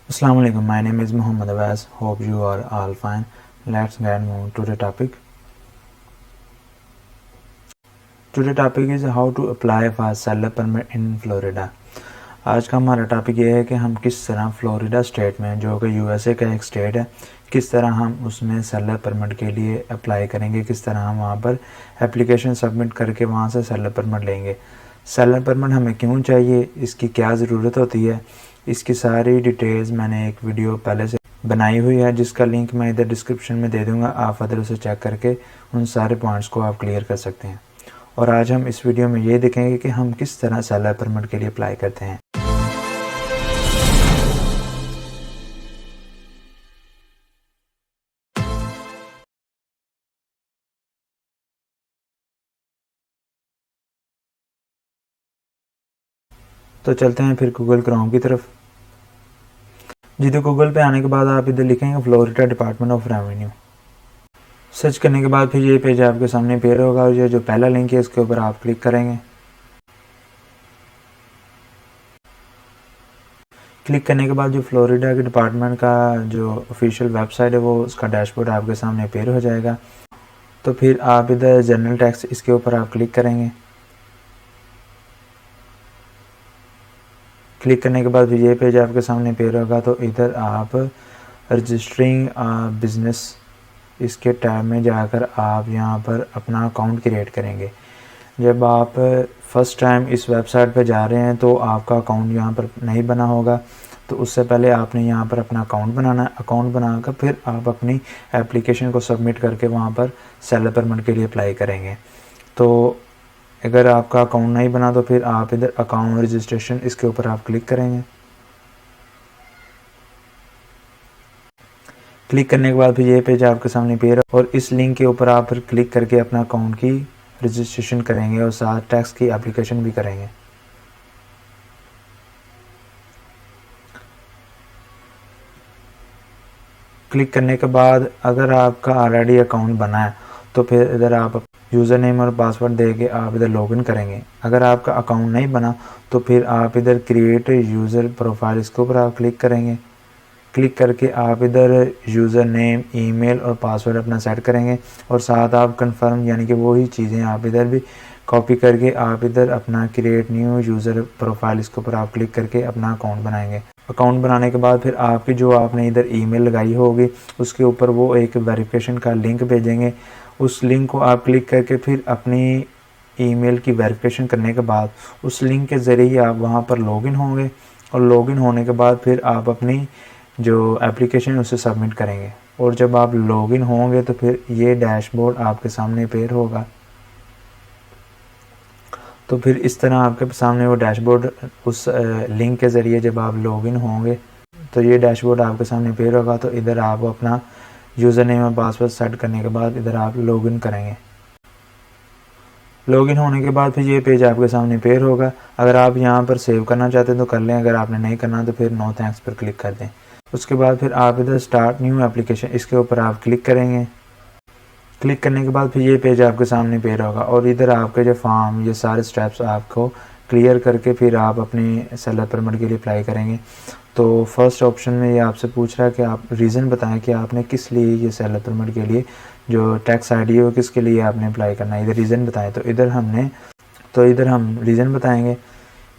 Assalamu alaikum. My name is Muhammad Awaz. Hope you are all fine. Let's get move to the topic. Today topic is how to apply for seller permit in Florida. आज का हमारा topic ये है कि हम किस तरह Florida state में, जो कि यूएसए का एक स्टेट है, किस तरह हम उसमें सेलर परमिट के लिए अप्लाई करेंगे, किस तरह हम वहाँ पर एप्लीकेशन सबमिट करके वहाँ से सेलर परमिट लेंगे। सेलर परमिट हमें क्यों चाहिए, इसकी क्या ज़रूरत होती है, इसकी सारी डिटेल्स मैंने एक वीडियो पहले से बनाई हुई है, जिसका लिंक मैं इधर डिस्क्रिप्शन में दे दूँगा। आप अदर उसे चेक करके उन सारे पॉइंट्स को आप क्लियर कर सकते हैं। और आज हम इस वीडियो में ये देखेंगे कि हम किस तरह सेलर परमिट के लिए अप्लाई करते हैं। तो चलते हैं फिर गूगल क्रोम की तरफ। जी, तो गूगल पे आने के बाद आप इधर लिखेंगे Florida department of revenue. Search करने के बाद फिर ये पेज आपके सामने पेयर होगा और ये जो पहला लिंक है इसके ऊपर आप क्लिक करेंगे। क्लिक करने के बाद जो फ्लोरिडा के डिपार्टमेंट का जो ऑफिशियल वेबसाइट है वो उसका डैशबोर्ड आपके सामने पेयर हो जाएगा। तो फिर आप इधर जनरल टैक्स इसके ऊपर आप क्लिक करेंगे। क्लिक करने के बाद फिर ये पेज आपके सामने पेयर होगा। तो इधर आप रजिस्टरिंग बिजनेस इसके टैब में जाकर आप यहाँ पर अपना अकाउंट क्रिएट करेंगे। जब आप फर्स्ट टाइम इस वेबसाइट पर जा रहे हैं तो आपका अकाउंट यहाँ पर नहीं बना होगा, तो उससे पहले आपने यहाँ पर अपना अकाउंट बनाना है। अकाउंट बनाकर फिर आप अपनी एप्लीकेशन को सबमिट करके वहाँ पर सेलर परमिट के लिए अप्लाई करेंगे। तो अगर आपका अकाउंट नहीं बना तो फिर आप इधर अकाउंट रजिस्ट्रेशन इसके ऊपर आप क्लिक करेंगे। क्लिक करने के बाद फिर ये पेज आपके सामने पेयर और इस लिंक के ऊपर आप फिर क्लिक करके अपना अकाउंट की रजिस्ट्रेशन करेंगे और साथ टैक्स की एप्लीकेशन भी करेंगे। क्लिक करने के बाद अगर आपका ऑलरेडी अकाउंट बना है तो फिर इधर आप यूज़र नेम और पासवर्ड दे के आप इधर लॉगिन करेंगे। अगर आपका अकाउंट नहीं बना तो फिर आप इधर क्रिएट यूज़र प्रोफाइल इसके ऊपर आप क्लिक करेंगे। क्लिक करके आप इधर यूज़र नेम, ईमेल और पासवर्ड अपना सेट करेंगे और साथ आप कंफर्म यानी कि वही चीज़ें आप इधर भी कॉपी करके आप इधर अपना क्रिएट न्यू यूज़र प्रोफाइल इसके ऊपर आप क्लिक करके अपना अकाउंट बनाएंगे। अकाउंट बनाने के बाद फिर आपकी जो आपने इधर ईमेल लगाई होगी उसके ऊपर वो एक वेरिफिकेशन का लिंक भेजेंगे। उस लिंक को आप क्लिक करके फिर अपनी ईमेल की वेरिफिकेशन करने के बाद उस लिंक के ज़रिए आप वहाँ पर लॉगिन होंगे और लॉगिन होने के बाद फिर आप अपनी जो एप्लीकेशन है उसे सबमिट करेंगे। और जब आप लॉगिन होंगे तो फिर ये डैशबोर्ड आपके सामने पेयर होगा। तो फिर इस तरह आपके सामने वो डैशबोर्ड उस लिंक के ज़रिए जब आप लॉगिन होंगे तो ये डैशबोर्ड आपके सामने पेयर होगा। तो इधर आप अपना यूज़र नेम और पासवर्ड सेट करने के बाद इधर आप लॉगिन करेंगे। लॉगिन होने के बाद फिर ये पेज आपके सामने पेयर होगा। अगर आप यहाँ पर सेव करना चाहते हैं तो कर लें, अगर आपने नहीं करना तो फिर नो थैंक्स पर क्लिक कर दें। उसके बाद फिर आप इधर स्टार्ट न्यू एप्लीकेशन इसके ऊपर आप क्लिक करेंगे। क्लिक करने के बाद फिर ये पेज आपके सामने पेयर होगा और इधर आपके जो फॉर्म, ये सारे स्टेप्स आपको क्लियर करके फिर आप अपने सेलर परमिट के लिए अप्लाई करेंगे। तो फर्स्ट ऑप्शन में ये आपसे पूछ रहा है कि आप रीज़न बताएं कि आपने किस लिए ये सेलर परमिट के लिए जो टैक्स आईडी है वो किसके लिए आपने अप्लाई करना है, इधर रीज़न बताएं। तो इधर हम रीज़न बताएंगे।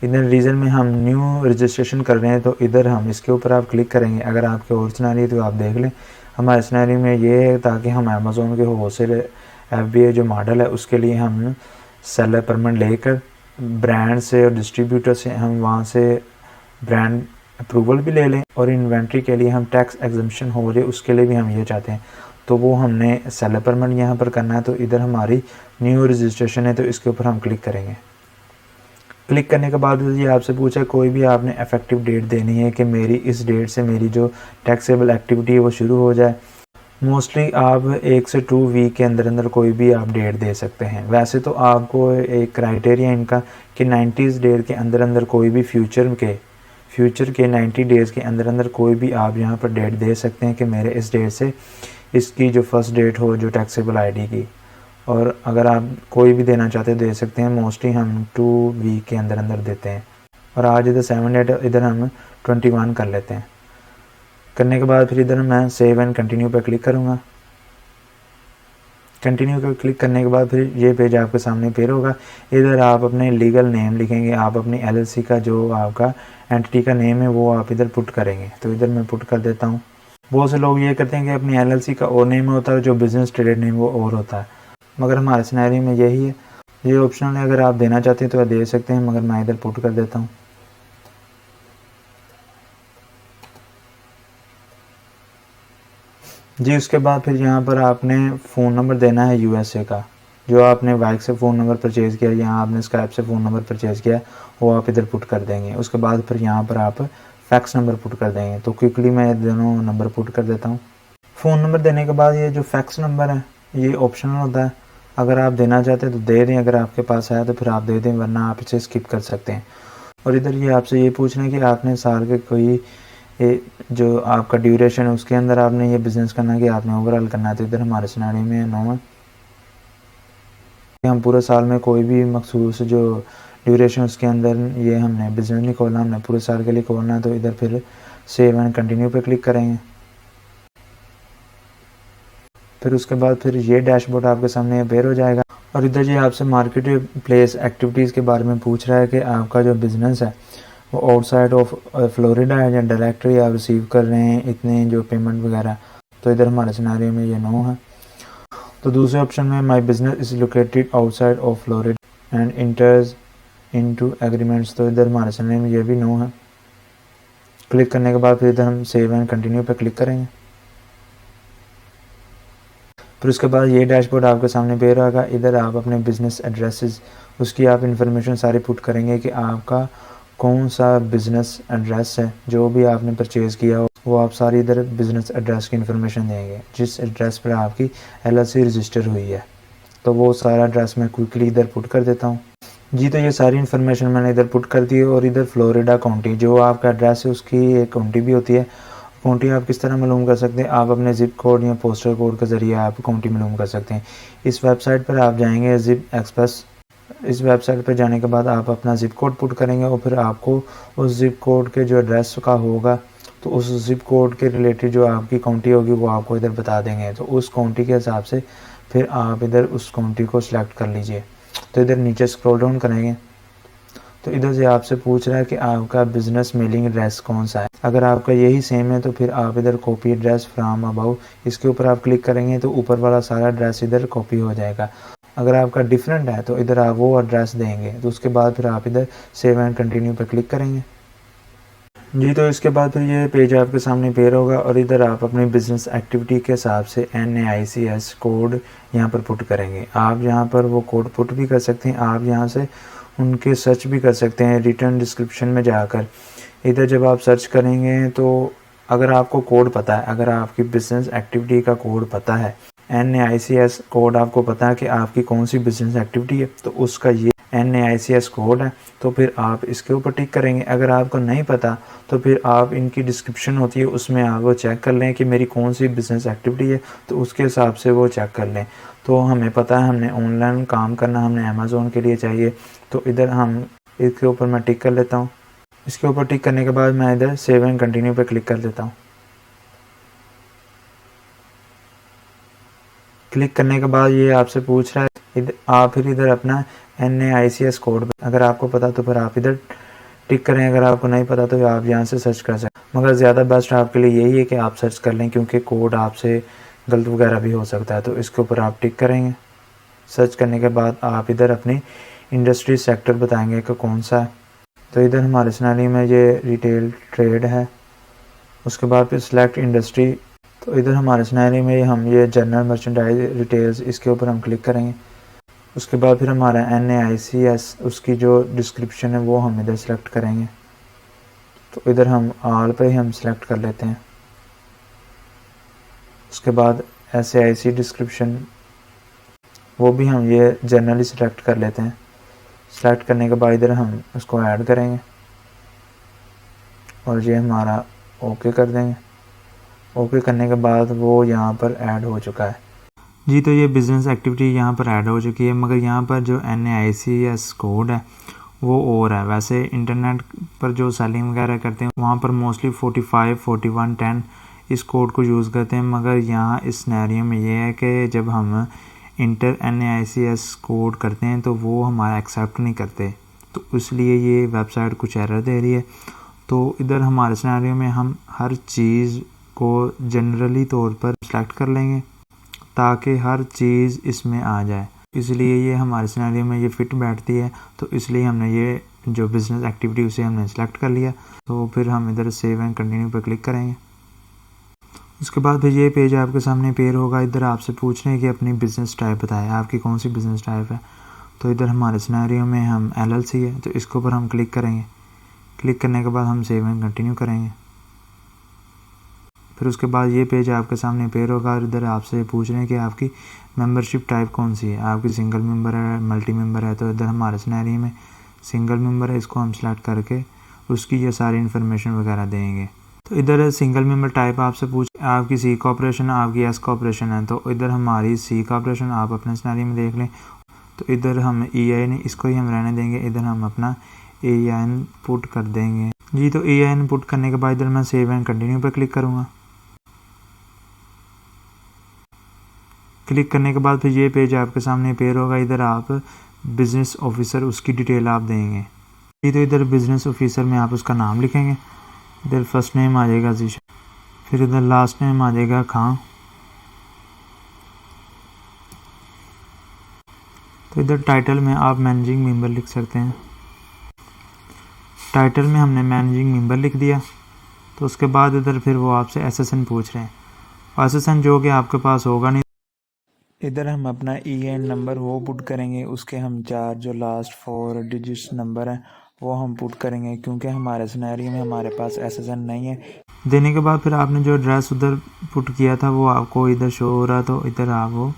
इधर रीज़न में हम न्यू रजिस्ट्रेशन कर रहे हैं तो इधर हम इसके ऊपर आप क्लिक करेंगे। अगर आपके और सिनेरियो तो आप देख लें। हमारे सिनेरियो में ये है ताकि हम अमेज़ोन के होलसेल FBA जो मॉडल है उसके लिए हम सेलर परमिट लेकर ब्रांड से और डिस्ट्रीब्यूटर से हम वहाँ से ब्रांड अप्रूवल भी ले लें और इन्वेंट्री के लिए हम टैक्स एग्जम्पशन हो रही है उसके लिए भी हम ये चाहते हैं। तो वो हमने सेलर परमिट यहाँ पर करना है। तो इधर हमारी न्यू रजिस्ट्रेशन है तो इसके ऊपर हम क्लिक करेंगे। क्लिक करने के बाद ये आपसे पूछा कोई भी आपने इफेक्टिव डेट देनी है कि मेरी इस डेट से मेरी जो टैक्सेबल एक्टिविटी है वो शुरू हो जाए। मोस्टली आप 1 से 2 वीक के अंदर अंदर कोई भी आप डेट दे सकते हैं। वैसे तो आपको एक क्राइटेरिया इनका कि 90 डेज के अंदर अंदर कोई भी फ्यूचर के 90 डेज़ के अंदर अंदर कोई भी आप यहाँ पर डेट दे सकते हैं कि मेरे इस डेट से इसकी जो फर्स्ट डेट हो जो टैक्सेबल आईडी की। और अगर आप कोई भी देना चाहते हैं दे सकते हैं। मोस्टली हम 2 वीक के अंदर अंदर देते हैं। और आज इधर 7 डेट इधर हम 21 कर लेते हैं। करने के बाद फिर इधर मैं सेव एंड कंटिन्यू पर क्लिक करूँगा। कंटिन्यू पर क्लिक करने के बाद फिर ये पेज आपके सामने पेयर होगा। इधर आप अपने लीगल नेम लिखेंगे, आप अपनी एलएलसी का जो आपका एंटिटी का नेम है वो आप इधर पुट करेंगे। तो इधर मैं पुट कर देता हूँ। बहुत से लोग ये करते हैं कि अपनी एलएलसी का और नेम होता है, जो बिजनेस ट्रेडेड नेम वो और होता है, मगर हमारे सिनेरियो में यही है। ये ऑप्शनल है, अगर आप देना चाहते हैं तो दे सकते हैं, मगर मैं इधर पुट कर देता हूँ। जी उसके बाद फिर यहाँ पर आपने फ़ोन नंबर देना है यूएसए का, जो आपने वाइक से फ़ोन नंबर परचेज़ किया या आपने स्काइप से फ़ोन नंबर परचेज़ किया वो आप इधर पुट कर देंगे। उसके बाद फिर यहाँ पर आप फैक्स नंबर पुट कर देंगे। तो क्विकली मैं दोनों नंबर पुट कर देता हूँ। फ़ोन नंबर देने के बाद ये जो फैक्स नंबर है ये ऑप्शनल होता है, अगर आप देना चाहते हैं तो दे दें, अगर आपके पास है तो फिर आप दे दें, वरना आप इसे स्किप कर सकते हैं। और इधर ये आपसे ये पूछना है कि आपने साल के कोई जो आपका ड्यूरेशन है उसके अंदर आपने ये बिज़नेस करना है कि आपने ओवरऑल करना है। तो इधर हमारे सिनेरियो में 9 है। हम पूरे साल में कोई भी मखसूस जो ड्यूरेशन उसके अंदर ये हमने बिज़नेस नहीं खोलना, हमने पूरे साल के लिए खोलना है। तो इधर फिर सेव एंड कंटिन्यू पे क्लिक करेंगे। फिर उसके बाद फिर ये डैशबोर्ड आपके सामने अपेयर हो जाएगा। और इधर ये आपसे मार्केट प्लेस एक्टिविटीज़ के बारे में पूछ रहा है कि आपका जो बिज़नेस है वो आउटसाइड ऑफ फ्लोरिडा है या डायरेक्टली आप रिसीव कर रहे हैं इतने जो पेमेंट वगैरह। तो इधर हमारे सिनेरियो में ये 9 है। तो दूसरे ऑप्शन में my business is located outside of Florida and इंटर्स into agreements. तो इधर हमारे सिनेरियो में ये भी 9 है। क्लिक करने के बाद फिर इधर हम सेव एंड कंटिन्यू पर क्लिक करेंगे। फिर उसके बाद ये डैशबोर्ड आपके सामने पेयर होगा। इधर आप अपने बिज़नेस एड्रेसेस उसकी आप इंफॉर्मेशन सारी पुट करेंगे कि आपका कौन सा बिज़नेस एड्रेस है, जो भी आपने परचेज़ किया हो वो आप सारी इधर बिज़नेस एड्रेस की इंफॉर्मेशन देंगे, जिस एड्रेस पर आपकी एलएलसी रजिस्टर हुई है। तो वो सारा एड्रेस मैं क्विकली इधर पुट कर देता हूँ। जी तो ये सारी इन्फॉर्मेशन मैंने इधर पुट कर दी है। और इधर फ्लोरिडा काउंटी जो आपका एड्रेस है उसकी एक काउंटी भी होती है। काउंटी आप किस तरह मालूम कर सकते हैं, आप अपने ज़िप कोड या पोस्टल कोड के ज़रिए आप काउंटी मालूम कर सकते हैं। इस वेबसाइट पर आप जाएंगे ज़िप एक्सप्रेस। इस वेबसाइट पर जाने के बाद आप अपना ज़िप कोड पुट करेंगे और फिर आपको उस ज़िप कोड के जो एड्रेस का होगा तो उस ज़िप कोड के रिलेटेड जो आपकी काउंटी होगी वो आपको इधर बता देंगे। तो उस काउंटी के हिसाब से फिर आप इधर उस काउंटी को सिलेक्ट कर लीजिए। तो इधर नीचे स्क्रॉल डाउन करेंगे तो इधर से आपसे पूछ रहा है कि आपका बिज़नेस मेलिंग एड्रेस कौन सा है। अगर आपका यही सेम है तो फिर आप इधर कॉपी एड्रेस फ्रॉम अबाउ इसके ऊपर आप क्लिक करेंगे तो ऊपर वाला सारा एड्रेस इधर कॉपी हो जाएगा। अगर आपका डिफरेंट है तो इधर आप वो एड्रेस देंगे। तो उसके बाद फिर आप इधर सेव एंड कंटिन्यू पर क्लिक करेंगे। जी तो इसके बाद फिर ये पेज आपके सामने पेयर होगा और इधर आप अपनी बिज़नेस एक्टिविटी के हिसाब से NAICS कोड यहाँ पर पुट करेंगे। आप यहाँ पर वो कोड पुट भी कर सकते हैं, आप यहाँ से उनके सर्च भी कर सकते हैं रिटर्न डिस्क्रिप्शन में जाकर। इधर जब आप सर्च करेंगे तो अगर आपको कोड पता है, अगर आपकी बिज़नेस एक्टिविटी का कोड पता है, NAICS कोड आपको पता है कि आपकी कौन सी बिज़नेस एक्टिविटी है, तो उसका ये NAICS कोड है, तो फिर आप इसके ऊपर टिक करेंगे। अगर आपको नहीं पता तो फिर आप इनकी डिस्क्रिप्शन होती है उसमें आप वो चेक कर लें कि मेरी कौन सी बिज़नेस एक्टिविटी है, तो उसके हिसाब से वो चेक कर लें। तो हमें पता है हमने ऑनलाइन काम करना, हमने अमेज़ोन के लिए चाहिए, तो इधर हम इसके ऊपर मैं टिक कर लेता हूँ। इसके ऊपर टिक करने के बाद मैं इधर सेव एंड कंटिन्यू पर क्लिक कर देता हूँ। क्लिक करने के बाद ये आपसे पूछ रहा है आप फिर इधर अपना NAICS कोड, अगर आपको पता तो फिर आप इधर टिक करें, अगर आपको नहीं पता तो आप यहाँ से सर्च कर सकते। मगर ज़्यादा बेस्ट आपके लिए यही है कि आप सर्च कर लें, क्योंकि कोड आपसे गलत वगैरह भी हो सकता है। तो इसके ऊपर आप टिक करेंगे। सर्च करने के बाद आप इधर अपनी इंडस्ट्री सेक्टर बताएंगे कि कौन सा है। तो इधर हमारे सिनेरियो में ये रिटेल ट्रेड है। उसके बाद फिर सिलेक्ट इंडस्ट्री, तो इधर हमारे सिनेरियो में हम ये जनरल मर्चेंडाइज रिटेल्स इसके ऊपर हम क्लिक करेंगे। उसके बाद फिर हमारा NAICS उसकी जो डिस्क्रिप्शन है वो हम इधर सेलेक्ट करेंगे। तो इधर हम ऑल पे ही हम सेलेक्ट कर लेते हैं। उसके बाद SAIC डिस्क्रिप्शन वो भी हम ये जनरली सेलेक्ट कर लेते हैं। सेलेक्ट करने के बाद इधर हम उसको ऐड करेंगे और ये हमारा ओके कर देंगे। ओके करने के बाद वो यहाँ पर ऐड हो चुका है। जी तो ये बिज़नेस एक्टिविटी यहाँ पर ऐड हो चुकी है, मगर यहाँ पर जो NAICS कोड है वो और है। वैसे इंटरनेट पर जो सेलिंग वगैरह करते हैं वहाँ पर मोस्टली 45, 41, 10 इस कोड को यूज़ करते हैं, मगर यहाँ इस सिनेरियो में ये है कि जब हम इंटर NAICS कोड करते हैं तो वो हमारा एक्सेप्ट नहीं करते, तो इसलिए ये वेबसाइट कुछ एरर दे रही है। तो इधर हमारे सिनेरियो में हम हर चीज़ को जनरली तौर पर सेलेक्ट कर लेंगे ताकि हर चीज़ इसमें आ जाए, इसलिए ये हमारे सिनेरियो में ये फिट बैठती है। तो इसलिए हमने ये जो बिज़नेस एक्टिविटी उसे हमने सेलेक्ट कर लिया। तो फिर हम इधर सेव एंड कंटिन्यू पर क्लिक करेंगे। उसके बाद फिर ये पेज आपके सामने पेयर होगा। इधर आपसे पूछ रहे हैं कि अपनी बिज़नेस टाइप बताएं, आपकी कौन सी बिज़नेस टाइप है। तो इधर हमारे सिनेरियो में हम LLC है, तो इसके ऊपर हम क्लिक करेंगे। क्लिक करने के बाद हम सेव एंड कंटिन्यू करेंगे। फिर उसके बाद ये पेज आपके सामने पेयर होगा और इधर आपसे पूछ रहे हैं कि आपकी मेंबरशिप टाइप कौन सी है, आपकी सिंगल मेंबर है, मल्टी मेंबर है। तो इधर हमारे सिनेरियो में सिंगल मेंबर है, इसको हम सेलेक्ट करके उसकी ये सारी इन्फॉर्मेशन वगैरह देंगे। तो इधर सिंगल मेंबर टाइप आपसे पूछ आपकी C कॉर्पोरेशन, आपकी S कॉर्पोरेशन है। तो इधर हमारी C कॉर्पोरेशन आप अपने सिनेरियो में देख लें। तो इधर हम EIN इसको ही हम रहने देंगे, इधर हम अपना EIN पुट कर देंगे जी। तो EIN पुट करने के बाद इधर मैं सेव एंड कंटिन्यू पर क्लिक करूँगा। क्लिक करने के बाद फिर ये पेज आपके सामने पेयर होगा। इधर आप बिज़नेस ऑफिसर उसकी डिटेल आप देंगे जी। तो इधर बिज़नेस ऑफिसर में आप उसका नाम लिखेंगे। इधर फर्स्ट नेम आ जाएगा जीशा, फिर इधर लास्ट नेम आ जाएगा खां। तो इधर टाइटल में आप मैनेजिंग मेंबर लिख सकते हैं। टाइटल में हमने मैनेजिंग मेंबर लिख दिया। तो उसके बाद इधर फिर वो आपसे SSN पूछ रहे हैं, SSN जो कि आपके पास होगा नहीं। इधर हम अपना EIN नंबर वो पुट करेंगे, उसके हम 4 जो लास्ट 4 डिजिट्स नंबर हैं वो हम पुट करेंगे, क्योंकि हमारे सिनेरियो में हमारे पास SSN नहीं है। देने के बाद फिर आपने जो एड्रेस उधर पुट किया था वो आपको इधर शो हो रहा, तो इधर आप वो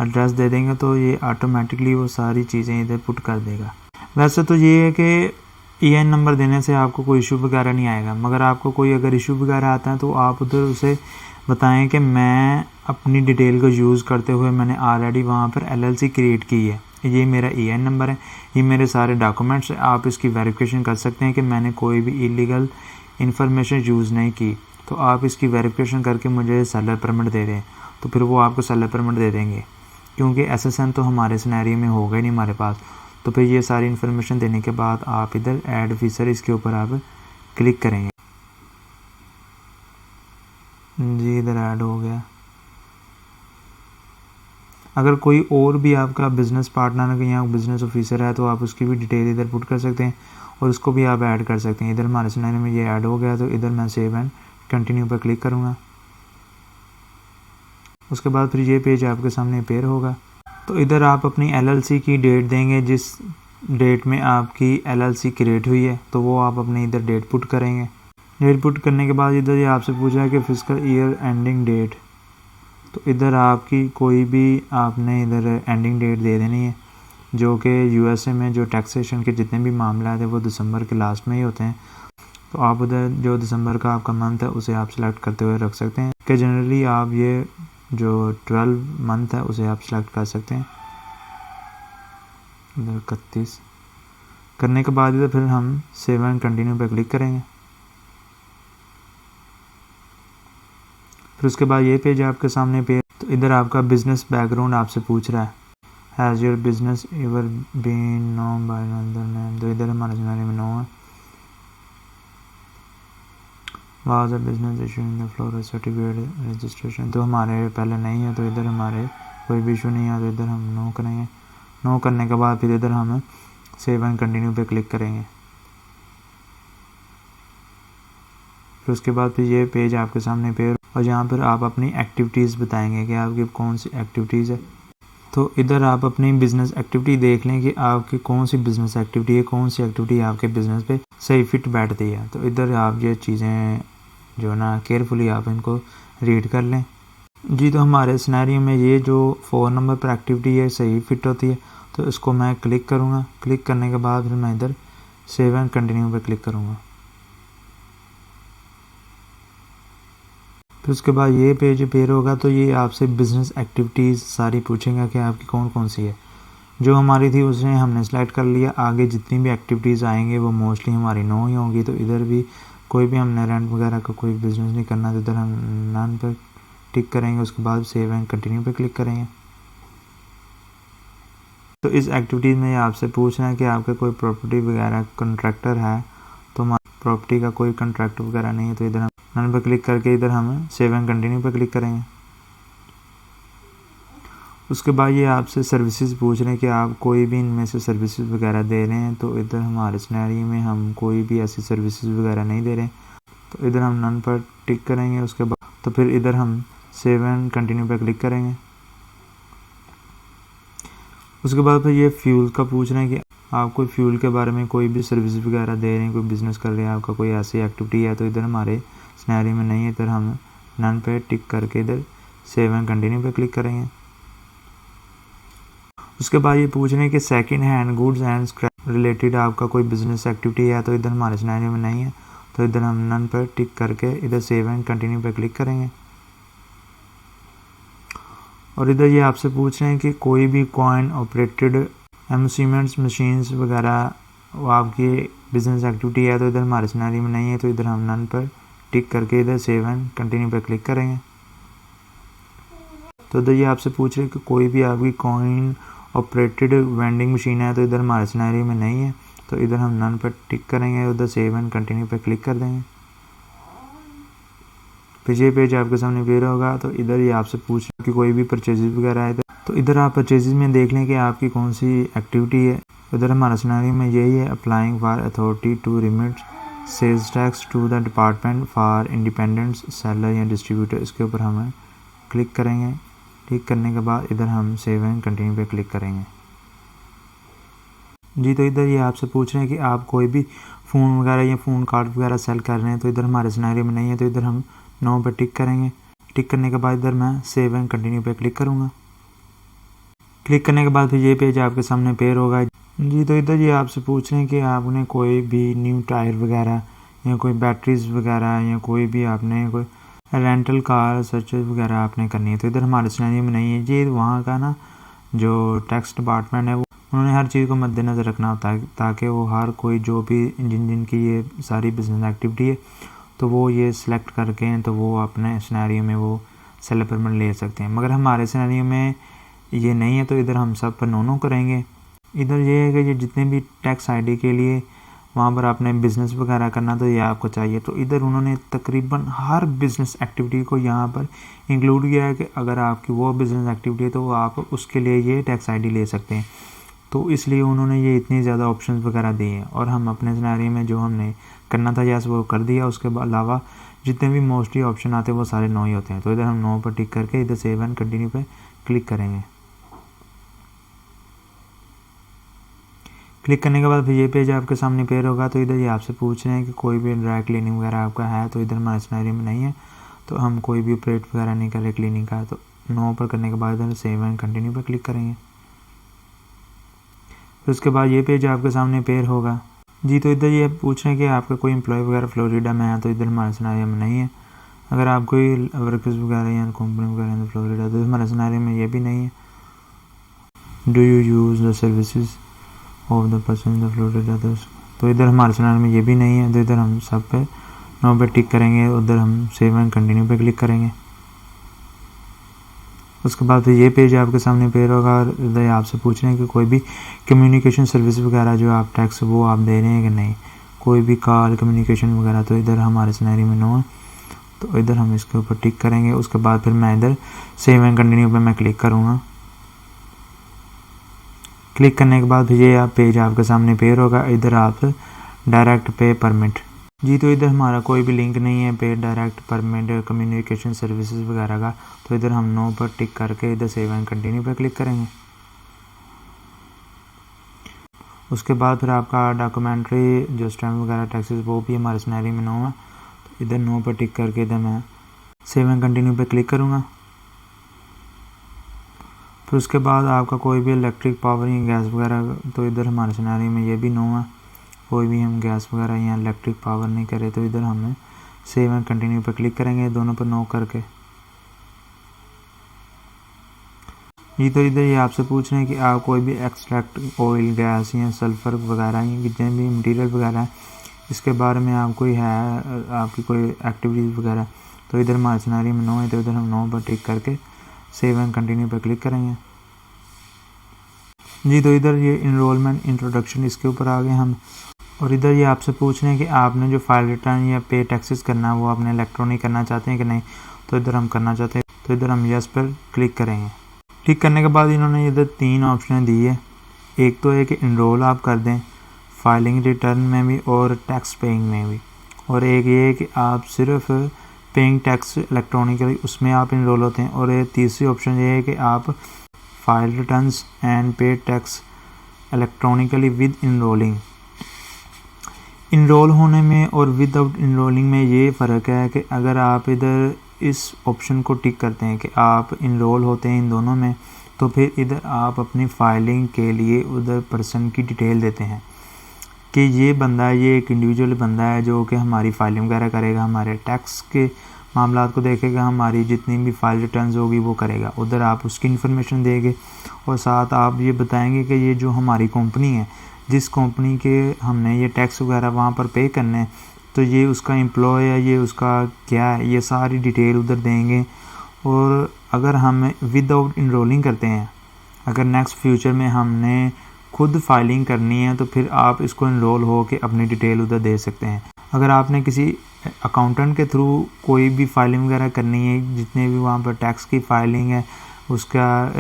एड्रेस दे देंगे तो ये ऑटोमेटिकली वो सारी चीज़ें इधर पुट कर देगा। वैसे तो ये है कि EIN नंबर देने से आपको कोई इशू वगैरह नहीं आएगा, मगर आपको कोई अगर इशू वगैरह आता है तो आप उधर उसे बताएं कि मैं अपनी डिटेल को यूज़ करते हुए मैंने ऑलरेडी वहाँ पर LLC क्रिएट की है, ये मेरा EIN नंबर है, ये मेरे सारे डॉक्यूमेंट्स हैं। आप इसकी वेरिफिकेशन कर सकते हैं कि मैंने कोई भी इलीगल इंफॉर्मेशन यूज़ नहीं की। तो आप इसकी वेरिफिकेशन करके मुझे सेलर परमिट दे दें, तो फिर वो आपको सेलर परमिट दे देंगे, क्योंकि SSN तो हमारे सिनेरियो में होगा ही नहीं हमारे पास। तो फिर ये सारी इन्फॉर्मेशन देने के बाद आप इधर ऐड ऑफिसर इसके ऊपर आप क्लिक करेंगे जी। इधर ऐड हो गया। अगर कोई और भी आपका बिज़नेस पार्टनर या बिज़नेस ऑफिसर है तो आप उसकी भी डिटेल इधर पुट कर सकते हैं और उसको भी आप ऐड कर सकते हैं। इधर हमारे सिनेरियो में ये ऐड हो गया, तो इधर मैं सेव एंड कंटिन्यू पर क्लिक करूँगा। उसके बाद फिर ये पेज आपके सामने पेयर होगा। तो इधर आप अपनी LLC की डेट देंगे, जिस डेट में आपकी LLC क्रिएट हुई है, तो वो आप अपने इधर डेट पुट करेंगे। डेट पुट करने के बाद इधर ये आपसे पूछा है कि फिजिकल ईयर एंडिंग डेट, तो इधर आपकी कोई भी आपने इधर एंडिंग डेट दे देनी है, जो कि USA में जो टैक्सेशन के जितने भी मामला है वो दिसंबर के लास्ट में ही होते हैं। तो आप उधर जो दिसंबर का आपका मंथ है उसे आप सेलेक्ट करते हुए रख सकते हैं कि जनरली आप ये जो 12 मंथ है उसे आप सेलेक्ट कर सकते हैं। इधर 31 करने के बाद इधर फिर हम सेव एंड कंटिन्यू पर क्लिक करेंगे। फिर उसके बाद ये पेज आपके सामने पेज। तो इधर आपका बिजनेस बैकग्राउंड आपसे पूछ रहा है, has your business ever been known by another name. तो इधर हमारे सिनेरियो में नो है। Was a business issuing the floor certificate registration, तो हमारे पहले नहीं है, तो इधर हमारे कोई भी इशू नहीं है, तो इधर हम नो करेंगे। नो करने के बाद फिर इधर हम सेव एंड कंटिन्यू पे क्लिक करेंगे। फिर उसके बाद फिर ये पेज आपके सामने पेज और यहाँ पर आप अपनी एक्टिविटीज़ बताएंगे कि आपकी कौन सी एक्टिविटीज़ है। तो इधर आप अपनी बिज़नेस एक्टिविटी देख लें कि आपकी कौन सी बिज़नेस एक्टिविटी है, कौन सी एक्टिविटी आपके बिज़नेस पे सही फिट बैठती है। तो इधर आप ये चीज़ें जो ना केयरफुली आप इनको रीड कर लें जी। तो हमारे सिनेरियो में ये जो 4 नंबर पर एक्टिविटी है सही फिट होती है, तो इसको मैं क्लिक करूँगा। क्लिक करने के बाद फिर मैं इधर सेव एंड कंटिन्यू पर क्लिक करूँगा। फिर उसके बाद ये पेज पेयर होगा, तो ये आपसे बिज़नेस एक्टिविटीज़ सारी पूछेगा कि आपकी कौन कौन सी है। जो हमारी थी उसने हमने सेलेक्ट कर लिया। आगे जितनी भी एक्टिविटीज़ आएंगे वो मोस्टली हमारी नो ही होंगी, तो इधर भी कोई भी हमने रेंट वगैरह का कोई बिज़नेस नहीं करना, तो इधर हम नन पर टिक करेंगे। उसके बाद सेव एंड कंटिन्यू पे क्लिक करेंगे। तो इस एक्टिविटी में आपसे पूछना है कि आपका कोई प्रॉपर्टी वगैरह कॉन्ट्रैक्टर है, तो हमारी प्रॉपर्टी का कोई कॉन्ट्रैक्टर वगैरह नहीं है, तो इधर हम नन पर क्लिक करके इधर हम सेव एंड कंटिन्यू पे क्लिक करेंगे। उसके बाद ये आपसे सर्विसेज पूछ रहे हैं कि आप कोई भी इनमें से सर्विसेज वगैरह दे रहे हैं, तो इधर हमारे सिनेरियो में हम कोई भी ऐसी सर्विसेज वगैरह नहीं दे रहे हैं, तो इधर हम नन पर टिक करेंगे। उसके बाद तो फिर इधर हम सेव एंड कंटिन्यू पर क्लिक करेंगे। उसके बाद फिर ये फ्यूल का पूछ रहे हैं कि आप कोई फ्यूल के बारे में कोई भी सर्विस वगैरह दे रहे हैं, कोई बिज़नेस कर रहे हैं, आपका कोई ऐसी एक्टिविटी है, तो इधर हमारे सिनेरियो में नहीं है, इधर हम नन पे टिक करके इधर सेव एंड कंटिन्यू पे क्लिक करेंगे। उसके बाद ये पूछ रहे हैं कि second hand goods and scrap related आपका कोई बिजनेस एक्टिविटी है, तो इधर हमारे सिनेरियो में नहीं है, तो इधर हम नन पर टिक करके इधर सेव एंड कंटिन्यू पे क्लिक करेंगे। और इधर ये आपसे पूछ रहे हैं कि कोई भी कॉइन ऑपरेटेड एम्यूजमेंट्स मशीन्स वगैरह वो आपकी बिजनेस एक्टिविटी है, तो इधर हमारे सिनेरियो में नहीं है, तो इधर हम नन पर टिक करके इधर सेव एंड कंटिन्यू पे क्लिक करेंगे। तो इधर ये आपसे पूछ रहे हैं कि कोई भी आपकी कॉइन ऑपरेटेड वेंडिंग मशीन है, तो इधर हमारे सिनेरियो में नहीं है, तो इधर हम नन पर टिक करेंगे, उधर सेव एंड कंटिन्यू पे क्लिक कर देंगे। फिर ये पेज आपके सामने पेयर होगा, तो इधर ये आपसे पूछ रहे हैं कि कोई भी परचेजेस वगैरह है, तो इधर आप परचेजेस में देख लें कि आपकी कौन सी एक्टिविटी है। इधर हमारा सिनेरियो में यही है, applying for authority to remit sales tax to the department for independent seller या डिस्ट्रीब्यूटर। इसके ऊपर हमें क्लिक करेंगे। क्लिक करने के बाद इधर हम सेव एंड कंटिन्यू पे क्लिक करेंगे। जी, तो इधर ये आपसे पूछ रहे हैं कि आप कोई भी फ़ोन वगैरह या फ़ोन कार्ड वगैरह सेल कर रहे हैं, तो इधर हमारे सिनेरियो में नहीं है, तो इधर हम नो पे टिक करेंगे। टिक करने के बाद इधर मैं सेव एंड कंटिन्यू पे क्लिक करूँगा। क्लिक करने के बाद फिर ये पेज आपके सामने पेयर होगा। जी, तो इधर ये आपसे पूछ रहे हैं कि आपने कोई भी न्यू टायर वगैरह या कोई बैटरीज वगैरह या कोई भी आपने कोई रेंटल कार सर्चेज वगैरह आपने करनी है, तो इधर हमारे सिनेरियो में नहीं है। ये वहाँ का ना जो टैक्स डिपार्टमेंट है, वो उन्होंने हर चीज़ को मद्देनज़र रखना होता है, ताकि वो हर कोई जो भी जिनकी ये सारी बिजनेस एक्टिविटी है, तो वो ये सिलेक्ट करके हैं, तो वो अपने सिनेरियो में वो सेलर परमिट ले सकते हैं। मगर हमारे सिनेरियो में ये नहीं है, तो इधर हम सब पर नो करेंगे। इधर ये है कि ये जितने भी टैक्स आईडी के लिए वहाँ पर आपने बिज़नेस वगैरह करना, तो ये आपको चाहिए, तो इधर उन्होंने तकरीबन हर बिज़नेस एक्टिविटी को यहाँ पर इंक्लूड किया है कि अगर आपकी वो बिज़नेस एक्टिविटी है, तो वो आप उसके लिए ये टैक्स आईडी ले सकते हैं। तो इसलिए उन्होंने ये इतनी ज़्यादा ऑप्शंस वगैरह दिए हैं, और हम अपने सिनेरियो में जो हमने करना था यस वो कर दिया। उसके अलावा जितने भी मोस्टली ऑप्शन आते हैं वो सारे नो ही होते हैं, तो इधर हम नो पर टिक करके इधर सेव एंड कंटिन्यू पे क्लिक करेंगे। क्लिक करने के बाद फिर ये पेज आपके सामने पेयर होगा, तो इधर ये आपसे पूछ रहे हैं कि कोई भी ड्राई क्लीनिंग वगैरह आपका है, तो इधर हमारे सिनेरियो में नहीं है, तो हम कोई भी ऑपरेट वगैरह नहीं कर रहे क्लीनिंग का, तो नो पर करने के बाद इधर सेव एंड कंटिन्यू पर क्लिक करेंगे। फिर उसके बाद ये पेज आपके सामने पेयर होगा। जी, तो इधर ये पूछ रहे हैं कि आपका कोई एम्प्लॉय वगैरह फ्लोरिडा में है, तो इधर हमारे सिनेरियो में नहीं है। अगर आप कोई वर्कर्स वगैरह या कंपनी वगैरह हैं फ्लोरिडा, तो हमारे सिनेरियो में ये भी नहीं है। Do you use the services of the person in the Florida, तो इधर हमारे सिनेरियो में ये भी नहीं है, तो इधर हम सब पे नो पे टिक करेंगे, उधर हम सेव एंड कंटिन्यू पे क्लिक करेंगे। उसके बाद फिर ये पेज आपके सामने पेयर होगा, और इधर आपसे पूछ रहे हैं कि कोई भी कम्युनिकेशन सर्विस वगैरह जो आप टैक्स वो आप दे रहे हैं कि नहीं, कोई भी कॉल कम्युनिकेशन वगैरह, तो इधर हमारे सिनेरियो में नो है, तो इधर हम इसके ऊपर टिक करेंगे। उसके बाद फिर मैं इधर सेव एंड कंटिन्यू पे मैं क्लिक करूँगा। क्लिक करने के बाद फिर ये आप पेज आपके सामने पेयर होगा। इधर आप डायरेक्ट पे परमिट, जी, तो इधर हमारा कोई भी लिंक नहीं है पे डायरेक्ट परमिट कम्युनिकेशन सर्विसेज वगैरह का, तो इधर हम नो पर टिक करके इधर सेव एंड कंटिन्यू पर क्लिक करेंगे। उसके बाद फिर आपका डॉक्यूमेंट्री जो स्टैम्प वगैरह टैक्सेस वो भी हमारे सिनेरियो में नो है, तो इधर नो पर टिक करके इधर मैं सेव एंड कंटिन्यू पे क्लिक करूँगा। फिर उसके बाद आपका कोई भी इलेक्ट्रिक पावर या गैस वगैरह, तो इधर हमारे सिनेरियो में ये भी नो है, कोई भी हम गैस वगैरह या इलेक्ट्रिक पावर नहीं करें, तो इधर हमें सेव एंड कंटिन्यू पे क्लिक करेंगे दोनों पर नो करके। ये तो इधर ये आपसे पूछ रहे हैं कि आप कोई भी एक्सट्रैक्ट ऑयल गैस या सल्फर वगैरह या जितने भी मटीरियल वगैरह हैं इसके बारे में आप कोई है आपकी कोई एक्टिविटीज़ वगैरह, तो इधर हमारे सिनेरियो में नो है, तो इधर हम नो पर टिक करके सेव एंड कंटिन्यू पर क्लिक करेंगे। जी तो इधर ये इनरोलमेंट इंट्रोडक्शन इसके ऊपर आ गए हम, और इधर ये आपसे पूछ रहे हैं कि आपने जो फाइल रिटर्न या पे टैक्सेस करना है वो आपने इलेक्ट्रॉनिक करना चाहते हैं कि नहीं, तो इधर हम करना चाहते हैं, तो इधर हम यस पर क्लिक करेंगे। क्लिक करने के बाद इन्होंने इधर 3 ऑप्शन दी है। एक तो है कि इनरोल आप कर दें फाइलिंग रिटर्न में भी और टैक्स पेइंग में भी, और एक ये है कि आप सिर्फ पेइंग टैक्स इलेक्ट्रॉनिकली उसमें आप इनरोल होते हैं, और एक तीसरी ऑप्शन ये है कि आप file returns and pay tax electronically with enrolling. Enroll होने में और विदाउट इनरोलिंग में ये फ़र्क है कि अगर आप इधर इस ऑप्शन को टिक करते हैं कि आप इनरोल होते हैं इन दोनों में, तो फिर इधर आप अपनी फाइलिंग के लिए उधर पर्सन की डिटेल देते हैं कि ये बंदा, ये एक इंडिविजुअल बंदा है जो कि हमारी फाइलिंग वगैरह करेगा, हमारे टैक्स के मामलात को देखेगा, हमारी जितनी भी फाइल रिटर्न्स होगी वो करेगा। उधर आप उसकी इन्फॉर्मेशन देंगे और साथ आप ये बताएंगे कि ये जो हमारी कंपनी है, जिस कंपनी के हमने ये टैक्स वगैरह वहाँ पर पे करने हैं, तो ये उसका एम्प्लॉय है, ये उसका क्या है, ये सारी डिटेल उधर देंगे। और अगर हम विदाउट इनरोलिंग करते हैं, अगर नेक्स्ट फ्यूचर में हमने खुद फाइलिंग करनी है, तो फिर आप इसको इनरोल हो के अपनी डिटेल उधर दे सकते हैं। अगर आपने किसी अकाउंटेंट के थ्रू कोई भी फाइलिंग वगैरह करनी है, जितने भी वहाँ पर टैक्स की फाइलिंग है, उसका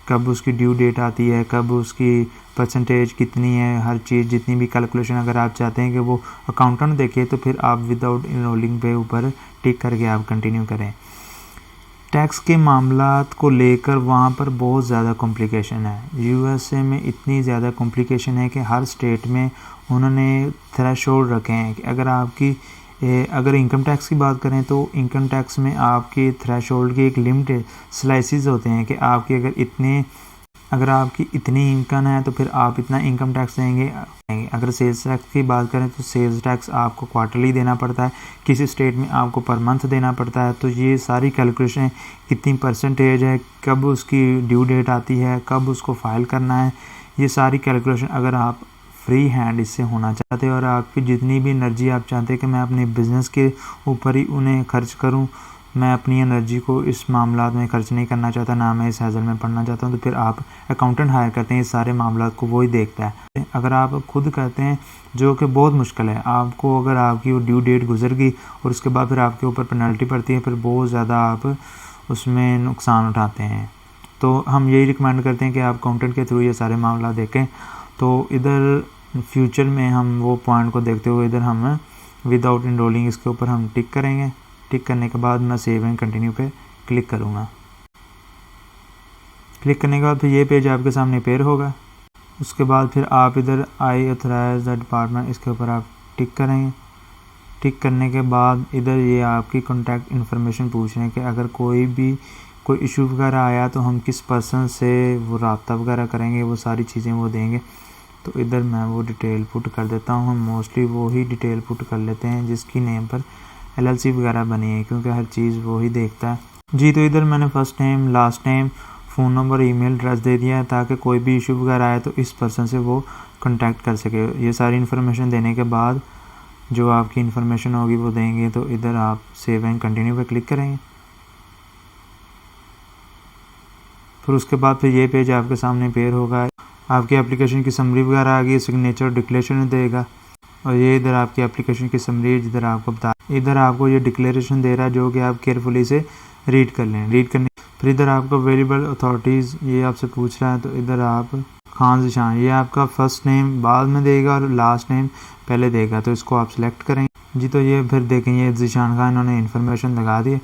कब उसकी ड्यू डेट आती है, कब उसकी परसेंटेज कितनी है, हर चीज़ जितनी भी कैलकुलेशन अगर आप चाहते हैं कि वो अकाउंटेंट देखे, तो फिर आप विदाउट इनरोलिंग पे ऊपर टिक करके आप कंटिन्यू करें। टैक्स के मामलात को लेकर वहाँ पर बहुत ज़्यादा कॉम्प्लिकेशन है। यूएसए में इतनी ज़्यादा कॉम्प्लिकेशन है कि हर स्टेट में उन्होंने थ्रेशोल्ड रखे हैं कि अगर इनकम टैक्स की बात करें तो इनकम टैक्स में आपके थ्रेशोल्ड की एक लिमिट स्लाइसेस होते हैं कि अगर आपकी इतनी इनकम है तो फिर आप इतना इनकम टैक्स देंगे। अगर सेल्स टैक्स की बात करें तो सेल्स टैक्स आपको क्वार्टरली देना पड़ता है, किसी स्टेट में आपको पर मंथ देना पड़ता है। तो ये सारी कैलकुलेशन, कितनी परसेंटेज है, कब उसकी ड्यू डेट आती है, कब उसको फाइल करना है, ये सारी कैलकुलेशन अगर आप फ्री हैंड इससे होना चाहते हैं और आपकी जितनी भी एनर्जी आप चाहते हैं कि मैं अपने बिज़नेस के ऊपर ही उन्हें खर्च करूं, मैं अपनी एनर्जी को इस मामलात में खर्च नहीं करना चाहता, ना मैं इस हैजल में पढ़ना चाहता हूं, तो फिर आप अकाउंटेंट हायर करते हैं, इस सारे मामलात को वही देखता है। अगर आप खुद करते हैं, जो कि बहुत मुश्किल है, आपको अगर आपकी वो ड्यू डेट गुजर गई और उसके बाद फिर आपके ऊपर पेनल्टी पड़ती है, फिर बहुत ज़्यादा आप उसमें नुकसान उठाते हैं। तो हम यही रिकमेंड करते हैं कि आप अकाउंटेंट के थ्रू ये सारे मामला देखें। तो इधर फ्यूचर में हम वो पॉइंट को देखते हुए इधर हम विदाउट इनरोलिंग इसके ऊपर हम टिक करेंगे। टिक करने के बाद मैं सेव एंड कंटिन्यू पे क्लिक करूँगा। क्लिक करने के बाद फिर ये पेज आपके सामने पेयर होगा। उसके बाद फिर आप इधर आई ऑथराइज द डिपार्टमेंट, इसके ऊपर आप टिक करेंगे। टिक करने के बाद इधर ये आपकी कॉन्टैक्ट इन्फॉर्मेशन पूछ रहे हैं कि अगर कोई इशू वगैरह आया तो हम किस पर्सन से वो रब्ता वगैरह करेंगे, वो सारी चीज़ें वो देंगे। तो इधर मैं वो डिटेल पुट कर देता हूँ। हम मोस्टली वो ही डिटेल पुट कर लेते हैं जिसकी नेम पर LLC वगैरह बनी है, क्योंकि हर चीज़ वो ही देखता है। जी तो इधर मैंने first name, last name, phone number, email address दे दिया है ताकि कोई भी इशू वगैरह आए तो इस पर्सन से वो कांटेक्ट कर सके। ये सारी इन्फॉर्मेशन देने के बाद जो आपकी इन्फॉर्मेशन होगी वो देंगे। तो इधर आप सेव एंड कंटिन्यू पे क्लिक करेंगे। फिर उसके बाद फिर ये पेज आपके सामने पेयर होगा। आपकी एप्लीकेशन की समरी वगैरह आ गई, सिग्नेचर डिक्लेरेशन देगा, और ये इधर आपकी एप्लीकेशन की समरी जिधर आपको इधर आपको ये डिक्लेरेशन दे रहा है जो कि आप केयरफुली से रीड कर लें। रीड करने फिर इधर आपको अवेलेबल अथॉरिटीज़ ये आपसे पूछ रहा है, तो इधर आप खान ज़ीशान, ये आपका फ़र्स्ट नेम बाद में देगा और लास्ट नेम पहले देगा, तो इसको आप सिलेक्ट करेंगे। जी तो ये फिर देखें ये ज़ीशान खान इन्होंने इन्फॉर्मेशन लगा दी।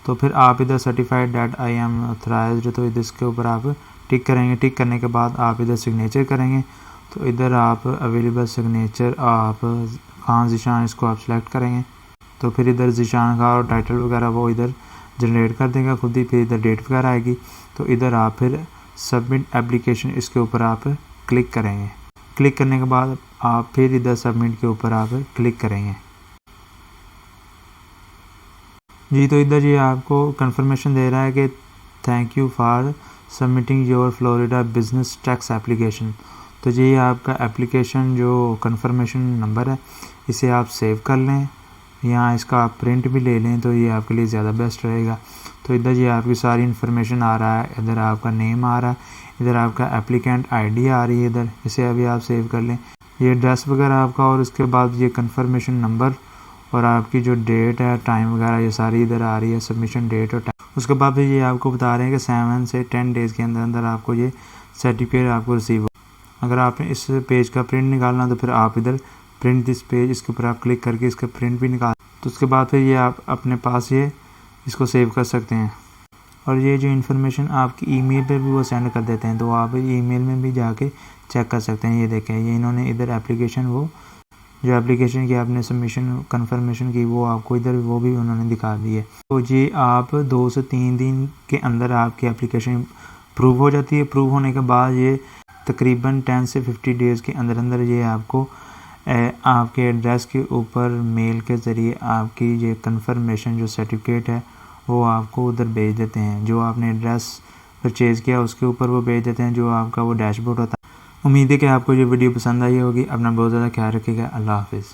तो फिर आप इधर certified that I am authorised, तो इधर इसके ऊपर आप टिक करेंगे। टिक करने के बाद आप इधर सिग्नेचर करेंगे। तो इधर आप अवेलेबल सिग्नेचर आप खान ज़ीशान इसको आप सेलेक्ट करेंगे। तो फिर इधर ज़ीशान खान और टाइटल वगैरह वो इधर जनरेट कर देगा खुद ही। फिर इधर डेट वगैरह आएगी। तो इधर आप फिर सबमिट एप्लीकेशन इसके ऊपर आप क्लिक करेंगे। क्लिक करने के बाद आप फिर इधर सबमिट के ऊपर आप क्लिक करेंगे। जी तो इधर ये आपको कंफर्मेशन दे रहा है कि thank you for submitting your Florida business tax application. तो ये आपका एप्लीकेशन जो कंफर्मेशन नंबर है, इसे आप सेव कर लें, यहाँ इसका आप प्रिंट भी ले लें, तो ये आपके लिए ज़्यादा बेस्ट रहेगा। तो इधर ये आपकी सारी इन्फॉर्मेशन आ रहा है, इधर आपका नेम आ रहा है, इधर आपका एप्लीकेंट आईडी आ रही है, इधर इसे अभी आप सेव कर लें, ये एड्रेस वगैरह आपका, और उसके बाद ये कंफर्मेशन नंबर और आपकी जो डेट है, टाइम वगैरह, ये सारी इधर आ रही है, सबमिशन डेट और टाइम। उसके बाद फिर ये आपको बता रहे हैं कि 7 से 10 डेज़ के अंदर अंदर आपको ये सर्टिफिकेट आपको रिसीव हो। अगर आपने इस पेज का प्रिंट निकालना तो फिर आप इधर प्रिंट दिस पेज, इसके ऊपर आप क्लिक करके इसका प्रिंट भी निकाल, तो उसके बाद फिर ये आप अपने पास ये इसको सेव कर सकते हैं। और ये जो इन्फॉर्मेशन आपकी ईमेल पे भी वो सेंड कर देते हैं, तो आप ईमेल में भी जाके चेक कर सकते हैं। ये देखें, ये इन्होंने इधर एप्लीकेशन, वो जो एप्लीकेशन की आपने सबमिशन कंफर्मेशन की, वो आपको इधर वो भी उन्होंने दिखा दी है। तो ये आप 2 से 3 दिन के अंदर आपकी एप्लीकेशन अप्रूव हो जाती है। अप्रूव होने के बाद ये तकरीबन 10 से 50 डेज़ के अंदर अंदर ये आपको आपके एड्रेस के ऊपर मेल के ज़रिए आपकी ये कंफर्मेशन जो सर्टिफिकेट है वो आपको उधर भेज देते हैं। जो आपने एड्रेस परचेज़ किया उसके ऊपर वो भेज देते हैं, जो आपका वो डैशबोर्ड होता है। उम्मीद है कि आपको ये वीडियो पसंद आई होगी। अपना बहुत ज़्यादा ख्याल रखिएगा। अल्लाह हाफिज़।